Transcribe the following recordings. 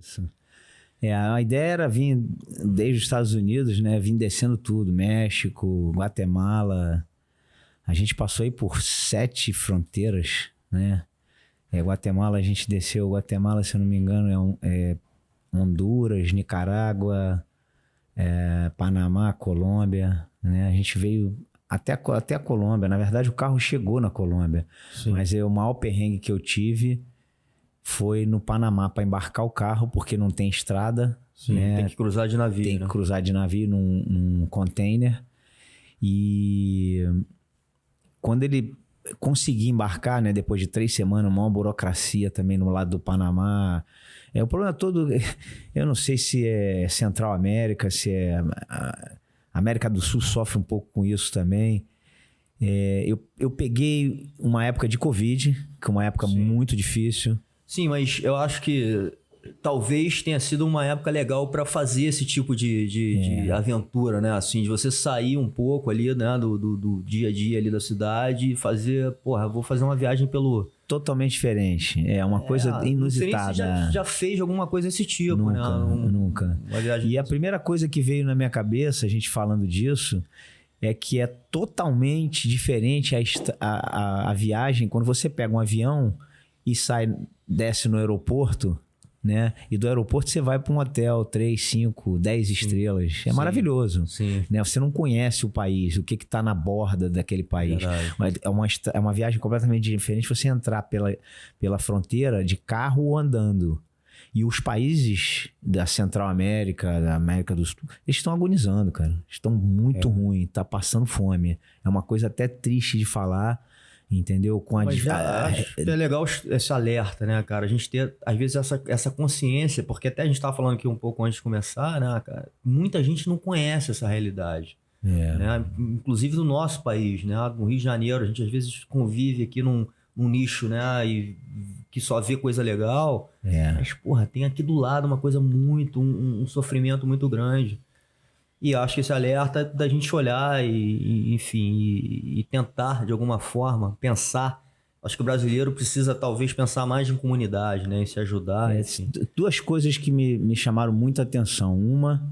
Isso. A ideia era vir desde os Estados Unidos, né? Vim descendo tudo, México, Guatemala. A gente passou aí por 7 fronteiras, né? Guatemala, a gente desceu, Guatemala, se eu não me engano, Honduras, Nicarágua, Panamá, Colômbia, né? A gente veio até a Colômbia. Na verdade, o carro chegou na Colômbia. Sim. Mas o maior perrengue que eu tive foi no Panamá para embarcar o carro, porque não tem estrada. Sim, né? Tem que cruzar de navio. Tem que cruzar de navio num container. E quando ele conseguir embarcar, né, depois de 3 semanas, uma burocracia também no lado do Panamá. O problema todo, eu não sei se é Central América, se é a América do Sul sofre um pouco com isso também. Eu peguei uma época de Covid, que é uma época muito difícil. Sim, mas eu acho que talvez tenha sido uma época legal para fazer esse tipo de aventura, né? Assim, de você sair um pouco ali, né, do dia a dia ali da cidade e fazer, vou fazer uma viagem pelo... Totalmente diferente. É uma coisa inusitada. Não sei nem se já fez alguma coisa desse tipo, nunca, né? Nunca. E a primeira coisa que veio na minha cabeça, a gente falando disso, é que é totalmente diferente a viagem quando você pega um avião e desce no aeroporto, né? E do aeroporto você vai para um hotel 3, 5, 10 estrelas. É maravilhoso. Sim. Né? Você não conhece o país, o que está na borda daquele país. Mas é uma viagem completamente diferente você entrar pela fronteira de carro ou andando. E os países da Central América, da América do Sul, eles estão agonizando, cara. Estão muito ruins, tá passando fome. É uma coisa até triste de falar, entendeu? Mas acho que é legal esse alerta, né, cara? A gente ter, às vezes, essa consciência, porque até a gente estava falando aqui um pouco antes de começar, né, cara? Muita gente não conhece essa realidade. Né? Inclusive no nosso país, né? No Rio de Janeiro, a gente às vezes convive aqui num nicho, né? E que só vê coisa legal. Mas, tem aqui do lado uma coisa um sofrimento muito grande. E acho que esse alerta é da gente olhar e tentar, de alguma forma, pensar. Acho que o brasileiro precisa, talvez, pensar mais em comunidade, né? Em se ajudar. Duas coisas que me chamaram muita atenção. Uma,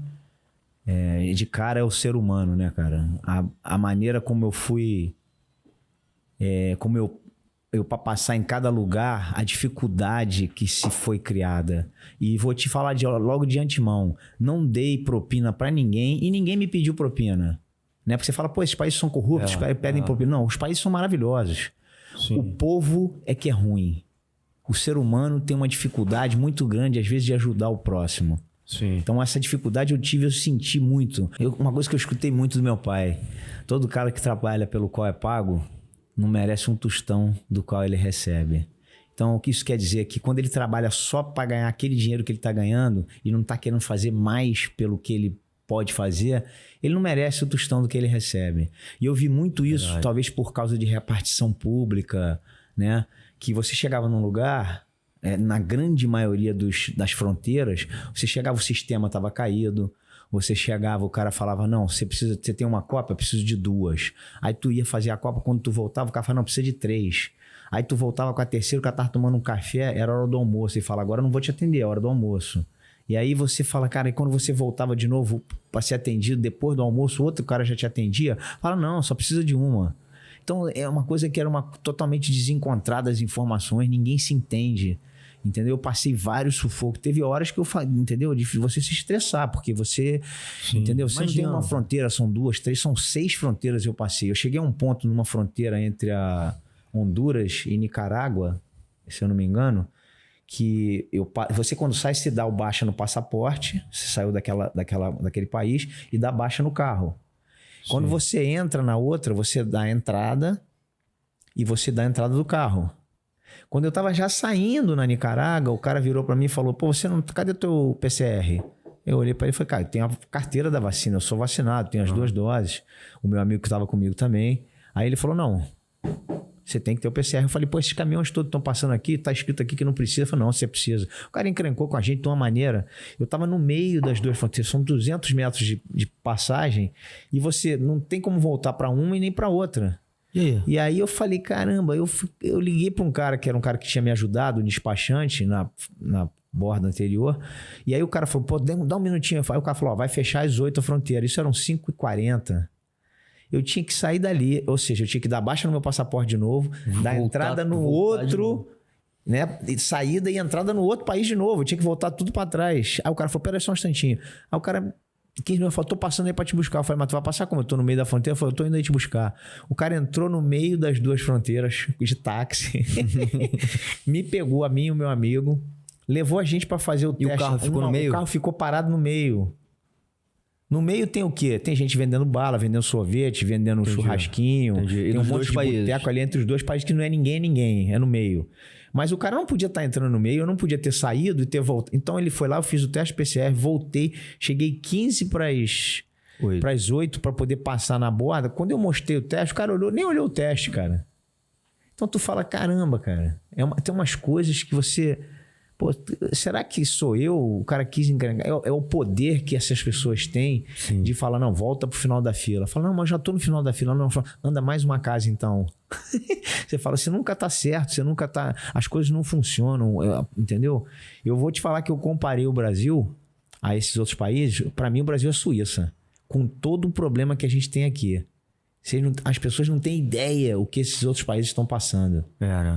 de cara, é o ser humano, né, cara? A maneira como eu fui... como eu para passar em cada lugar, a dificuldade que se foi criada. E vou te falar logo de antemão, não dei propina para ninguém e ninguém me pediu propina. Né? Porque você fala, esses países são corruptos, pedem propina. Não, os países são maravilhosos. Sim. O povo é que é ruim. O ser humano tem uma dificuldade muito grande, às vezes, de ajudar o próximo. Sim. Então, essa dificuldade eu senti muito. Uma coisa que eu escutei muito do meu pai, todo cara que trabalha pelo qual é pago, não merece um tostão do qual ele recebe. Então, o que isso quer dizer é que quando ele trabalha só para ganhar aquele dinheiro que ele está ganhando e não está querendo fazer mais pelo que ele pode fazer, ele não merece o tostão do que ele recebe. E eu vi muito isso, talvez por causa de repartição pública, né? Que você chegava num lugar, na grande maioria das fronteiras, você chegava, o sistema estava caído. Você chegava, o cara falava, não, você tem uma copa, eu preciso de 2. Aí tu ia fazer a copa, quando tu voltava, o cara falava, não, precisa de 3. Aí tu voltava com a terceira, o cara tava tomando um café, era hora do almoço. E fala, agora eu não vou te atender, é hora do almoço. E aí você fala, cara, e quando você voltava de novo para ser atendido depois do almoço, outro cara já te atendia, fala, não, só precisa de uma. Então é uma coisa que era totalmente desencontrada as informações, ninguém se entende. Entendeu? Eu passei vários sufocos. Teve horas que eu falei, entendeu? De você se estressar, porque você... Sim, entendeu? Você não tem uma fronteira, são 2, 3, são 6 fronteiras eu passei. Eu cheguei a um ponto numa fronteira entre a Honduras e Nicarágua, se eu não me engano, que você quando sai, você dá o baixa no passaporte, você saiu daquele país e dá baixa no carro. Sim. Quando você entra na outra, você dá a entrada e você dá a entrada do carro. Quando eu tava já saindo na Nicarágua, o cara virou pra mim e falou, cadê o teu PCR? Eu olhei pra ele e falei, cara, eu tenho a carteira da vacina, eu sou vacinado, tenho as 2 doses. O meu amigo que tava comigo também. Aí ele falou, não, você tem que ter o PCR. Eu falei, esses caminhões todos estão passando aqui, tá escrito aqui que não precisa. Eu falei, não, você precisa. O cara encrencou com a gente de uma maneira. Eu tava no meio das 2 fronteiras, são 200 metros de passagem, e você não tem como voltar pra uma e nem pra outra. E aí eu falei, caramba, eu liguei para um cara que era um cara que tinha me ajudado, um despachante, borda anterior. E aí o cara falou, pô, dá um minutinho. Aí o cara falou, ó, vai fechar às 8 a fronteira. Isso eram 5h40. Eu tinha que sair dali, ou seja, eu tinha que dar baixa no meu passaporte de novo, dar entrada no outro, né? Saída e entrada no outro país de novo. Eu tinha que voltar tudo pra trás. Aí o cara falou, pera só um instantinho. Aí o cara, 15 minutos, falou, tô passando aí pra te buscar. Eu falei, mas tu vai passar como? Eu tô no meio da fronteira? Eu falei, eu tô indo aí te buscar. O cara entrou no meio das duas fronteiras de táxi, me pegou, a mim e o meu amigo, levou a gente pra fazer o teste. E o carro ficou no meio? O carro ficou parado no meio. No meio tem o quê? Tem gente vendendo bala, vendendo sorvete, vendendo churrasquinho. Entendi. Tem um monte de boteco ali entre os dois países que não é ninguém, é no meio. Mas o cara não podia estar entrando no meio, eu não podia ter saído e ter voltado. Então ele foi lá, eu fiz o teste PCR, voltei, cheguei 15 para as 8 para poder passar na borda. Quando eu mostrei o teste, o cara nem olhou o teste, cara. Então tu fala, caramba, cara, tem umas coisas que você... Pô, será que sou eu? O cara quis enganar. É o poder que essas pessoas têm. Sim. De falar, não, volta pro final da fila. Fala, não, mas já tô no final da fila. Não, anda mais uma casa então. Você fala, você nunca tá certo, você nunca tá... As coisas não funcionam, entendeu? Eu vou te falar que eu comparei o Brasil a esses outros países. Para mim, o Brasil é Suíça. Com todo o problema que a gente tem aqui. As pessoas não têm ideia o que esses outros países estão passando.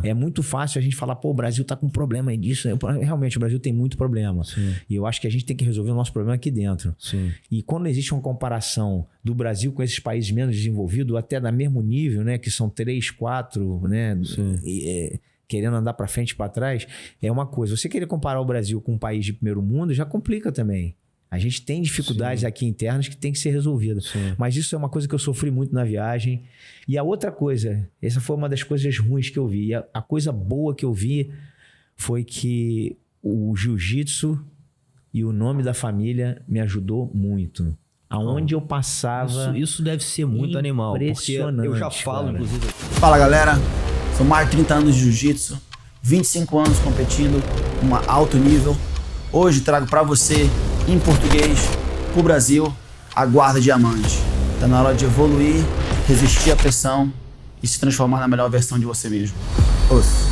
É muito fácil a gente falar, pô, o Brasil tá com problema disso. Realmente, o Brasil tem muito problema. Sim. E eu acho que a gente tem que resolver o nosso problema aqui dentro. Sim. E quando existe uma comparação do Brasil com esses países menos desenvolvidos, até no mesmo nível, né, que são 3, 4, né, querendo andar para frente e para trás, é uma coisa. Você querer comparar o Brasil com um país de primeiro mundo já complica também. A gente tem dificuldades aqui internas que tem que ser resolvidas. Mas isso é uma coisa que eu sofri muito na viagem. E a outra coisa, essa foi uma das coisas ruins que eu vi. E a coisa boa que eu vi foi que o jiu-jitsu e o nome da família me ajudou muito. Aonde eu passava... Isso deve ser muito animal. Porque eu já falo, cara. Inclusive... Fala, galera. São mais de 30 anos de jiu-jitsu. 25 anos competindo em alto nível. Hoje trago para você... em português, pro Brasil, a guarda diamante. Tá na hora de evoluir, resistir à pressão e se transformar na melhor versão de você mesmo. Ouça.